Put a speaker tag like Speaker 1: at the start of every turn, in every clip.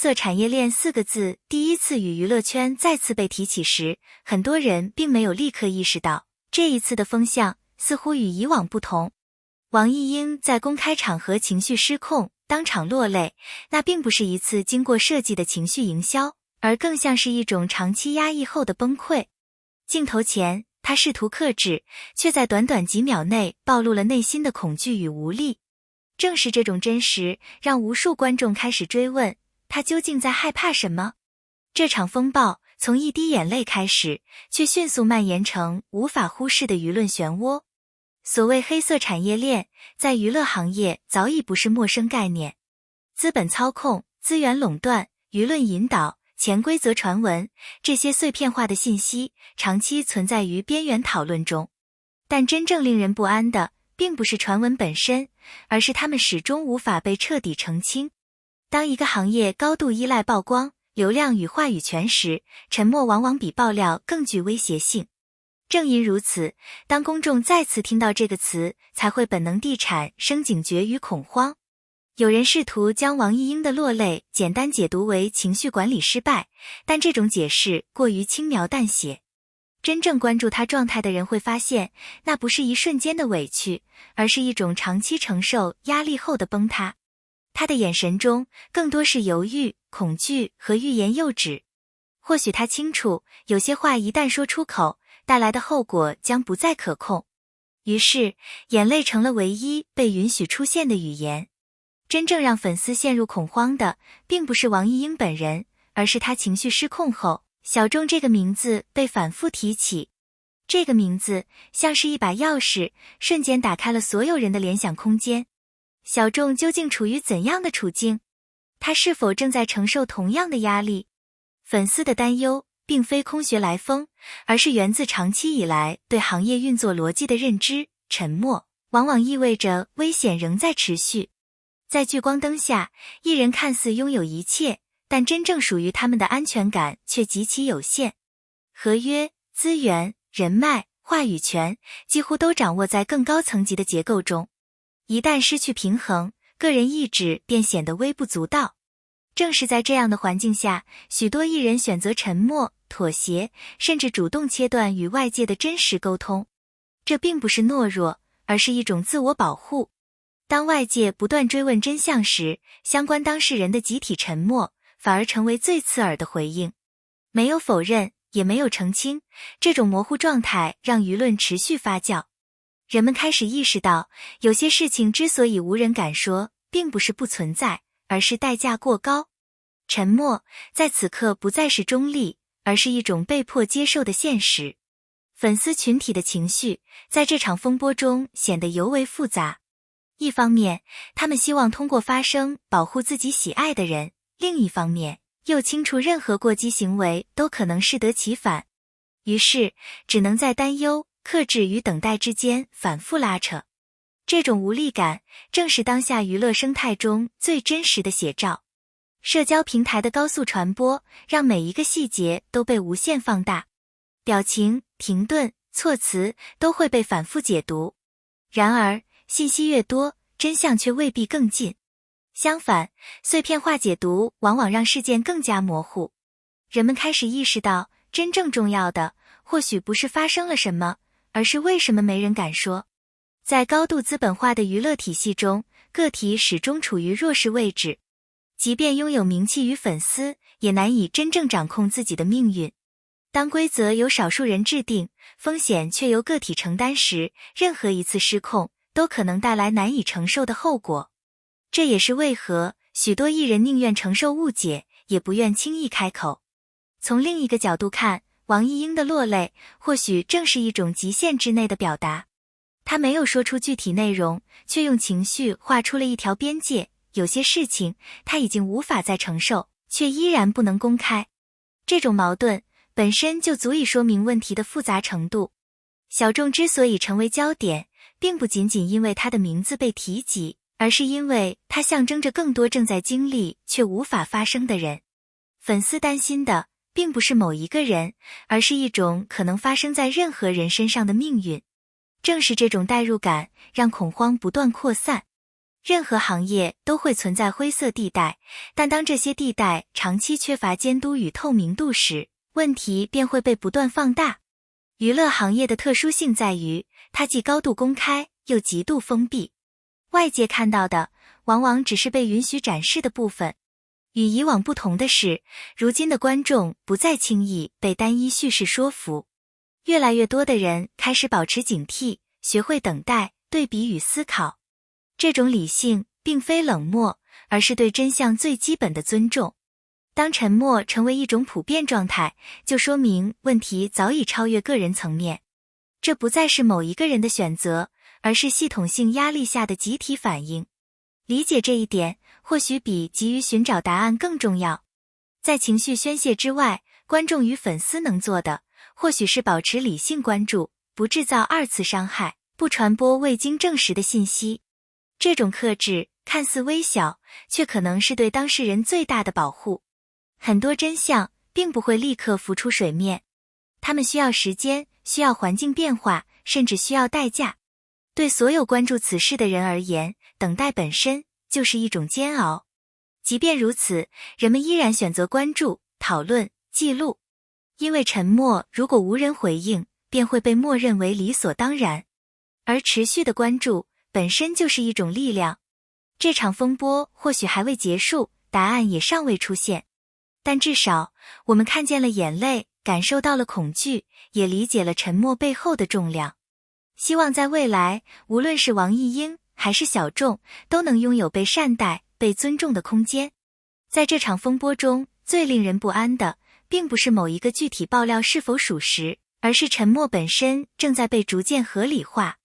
Speaker 1: 色产业链4个字第一次与娱乐圈再次被提起时，很多人并没有立刻意识到，这一次的风向似乎与以往不同。王艺英在公开场合情绪失控，当场落泪，那并不是一次经过设计的情绪营销，而更像是一种长期压抑后的崩溃。镜头前，她试图克制，却在短短几秒内暴露了内心的恐惧与无力。正是这种真实，让无数观众开始追问，她究竟在害怕什么？这场风暴从一滴眼泪开始，却迅速蔓延成无法忽视的舆论漩涡。所谓黑色产业链，在娱乐行业早已不是陌生概念。资本操控、资源垄断、舆论引导、潜规则传闻，这些碎片化的信息长期存在于边缘讨论中。但真正令人不安的，并不是传闻本身，而是它们始终无法被彻底澄清。当一个行业高度依赖曝光、流量与话语权时，沉默往往比爆料更具威胁性。正因如此，当公众再次听到这个词，才会本能地产生警觉与恐慌。有人试图将王艺英的落泪简单解读为情绪管理失败，但这种解释过于轻描淡写。真正关注她状态的人会发现，那不是一瞬间的委屈，而是一种长期承受压力后的崩塌。她的眼神中更多是犹豫、恐惧和欲言又止。或许她清楚，有些话一旦说出口，带来的后果将不再可控。于是，眼泪成了唯一被允许出现的语言。真正让粉丝陷入恐慌的，并不是王艺英本人，而是她情绪失控后，小众这个名字被反复提起。这个名字像是一把钥匙，瞬间打开了所有人的联想空间。小众究竟处于怎样的处境？他是否正在承受同样的压力？粉丝的担忧并非空穴来风，而是源自长期以来对行业运作逻辑的认知。沉默往往意味着危险仍在持续。在聚光灯下，艺人看似拥有一切，但真正属于他们的安全感却极其有限。合约、资源、人脉、话语权几乎都掌握在更高层级的结构中。一旦失去平衡，个人意志便显得微不足道。正是在这样的环境下，许多艺人选择沉默、妥协，甚至主动切断与外界的真实沟通。这并不是懦弱，而是一种自我保护。当外界不断追问真相时，相关当事人的集体沉默反而成为最刺耳的回应。没有否认，也没有澄清，这种模糊状态让舆论持续发酵。人们开始意识到，有些事情之所以无人敢说，并不是不存在，而是代价过高。沉默在此刻不再是中立，而是一种被迫接受的现实。粉丝群体的情绪在这场风波中显得尤为复杂。一方面，他们希望通过发声保护自己喜爱的人；另一方面，又清楚任何过激行为都可能适得其反。于是，只能在担忧、克制与等待之间反复拉扯。这种无力感正是当下娱乐生态中最真实的写照。社交平台的高速传播让每一个细节都被无限放大，表情、停顿、措辞都会被反复解读。然而，信息越多，真相却未必更近。相反，碎片化解读往往让事件更加模糊。人们开始意识到，真正重要的或许不是发生了什么，而是为什么没人敢说。在高度资本化的娱乐体系中，个体始终处于弱势位置。即便拥有名气与粉丝，也难以真正掌控自己的命运。当规则由少数人制定，风险却由个体承担时，任何一次失控都可能带来难以承受的后果。这也是为何许多艺人宁愿承受误解，也不愿轻易开口。从另一个角度看，王艺英的落泪或许正是一种极限之内的表达。她没有说出具体内容，却用情绪画出了一条边界。有些事情她已经无法再承受，却依然不能公开。这种矛盾本身就足以说明问题的复杂程度。小众之所以成为焦点，并不仅仅因为他的名字被提及，而是因为他象征着更多正在经历却无法发声的人。粉丝担心的并不是某一个人，而是一种可能发生在任何人身上的命运。正是这种代入感，让恐慌不断扩散。任何行业都会存在灰色地带，但当这些地带长期缺乏监督与透明度时，问题便会被不断放大。娱乐行业的特殊性在于，它既高度公开，又极度封闭。外界看到的，往往只是被允许展示的部分。与以往不同的是，如今的观众不再轻易被单一叙事说服。越来越多的人开始保持警惕，学会等待、对比与思考。这种理性并非冷漠，而是对真相最基本的尊重。当沉默成为一种普遍状态，就说明问题早已超越个人层面。这不再是某一个人的选择，而是系统性压力下的集体反应。理解这一点，或许比急于寻找答案更重要。在情绪宣泄之外，观众与粉丝能做的，或许是保持理性关注，不制造二次伤害，不传播未经证实的信息。这种克制看似微小，却可能是对当事人最大的保护。很多真相并不会立刻浮出水面，它们需要时间，需要环境变化，甚至需要代价。对所有关注此事的人而言，等待本身就是一种煎熬。即便如此，人们依然选择关注、讨论、记录。因为沉默如果无人回应，便会被默认为理所当然。而持续的关注本身就是一种力量。这场风波或许还未结束，答案也尚未出现，但至少我们看见了眼泪，感受到了恐惧，也理解了沉默背后的重量。希望在未来，无论是王艺英还是小众，都能拥有被善待、被尊重的空间。在这场风波中，最令人不安的，并不是某一个具体爆料是否属实，而是沉默本身正在被逐渐合理化。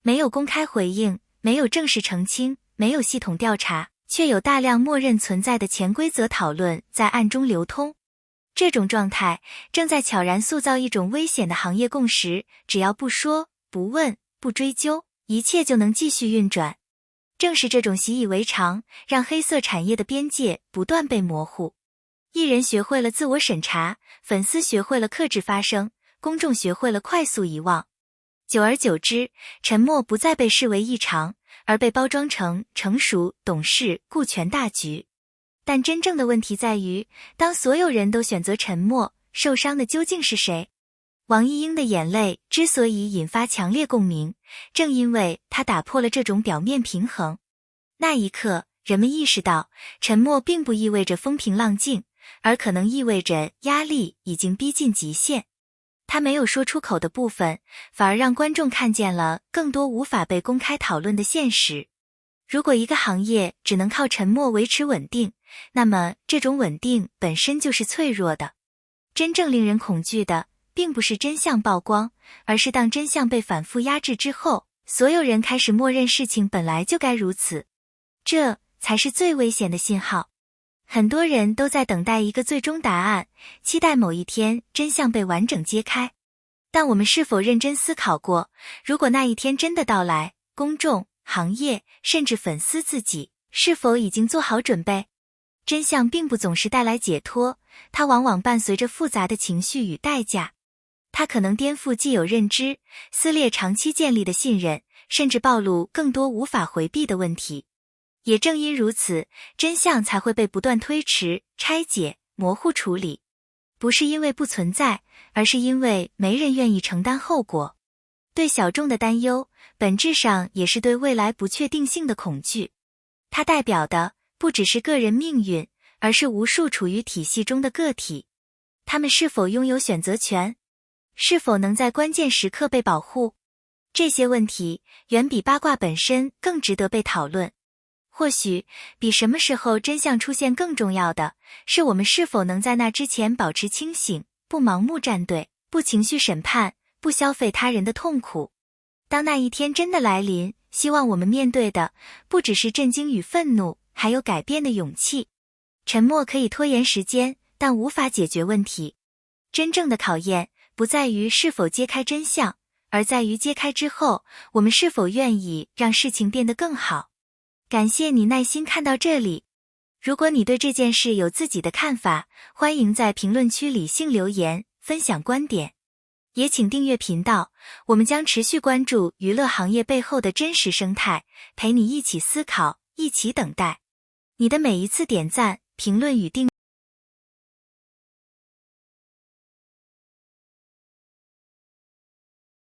Speaker 1: 没有公开回应，没有正式澄清，没有系统调查，却有大量默认存在的潜规则讨论在暗中流通。这种状态正在悄然塑造一种危险的行业共识，只要不说、不问、不追究，一切就能继续运转。正是这种习以为常，让黑色产业的边界不断被模糊。艺人学会了自我审查，粉丝学会了克制发声，公众学会了快速遗忘。久而久之，沉默不再被视为异常，而被包装成成熟、懂事、顾全大局。但真正的问题在于，当所有人都选择沉默，受伤的究竟是谁？王艺英的眼泪之所以引发强烈共鸣，正因为她打破了这种表面平衡。那一刻，人们意识到，沉默并不意味着风平浪静，而可能意味着压力已经逼近极限。他没有说出口的部分，反而让观众看见了更多无法被公开讨论的现实。如果一个行业只能靠沉默维持稳定，那么这种稳定本身就是脆弱的。真正令人恐惧的，并不是真相曝光，而是当真相被反复压制之后，所有人开始默认事情本来就该如此。这才是最危险的信号。很多人都在等待一个最终答案，期待某一天真相被完整揭开。但我们是否认真思考过，如果那一天真的到来，公众、行业，甚至粉丝自己，是否已经做好准备？真相并不总是带来解脱，它往往伴随着复杂的情绪与代价。它可能颠覆既有认知，撕裂长期建立的信任，甚至暴露更多无法回避的问题。也正因如此，真相才会被不断推迟、拆解、模糊处理。不是因为不存在，而是因为没人愿意承担后果。对小众的担忧，本质上也是对未来不确定性的恐惧。它代表的不只是个人命运，而是无数处于体系中的个体。他们是否拥有选择权？是否能在关键时刻被保护？这些问题远比八卦本身更值得被讨论。或许比什么时候真相出现更重要的，是我们是否能在那之前保持清醒，不盲目站队，不情绪审判，不消费他人的痛苦。当那一天真的来临，希望我们面对的不只是震惊与愤怒，还有改变的勇气。沉默可以拖延时间，但无法解决问题。真正的考验不在于是否揭开真相，而在于揭开之后，我们是否愿意让事情变得更好。感谢你耐心看到这里。如果你对这件事有自己的看法，欢迎在评论区理性留言，分享观点。也请订阅频道，我们将持续关注娱乐行业背后的真实生态，陪你一起思考，一起等待。你的每一次点赞、评论与订阅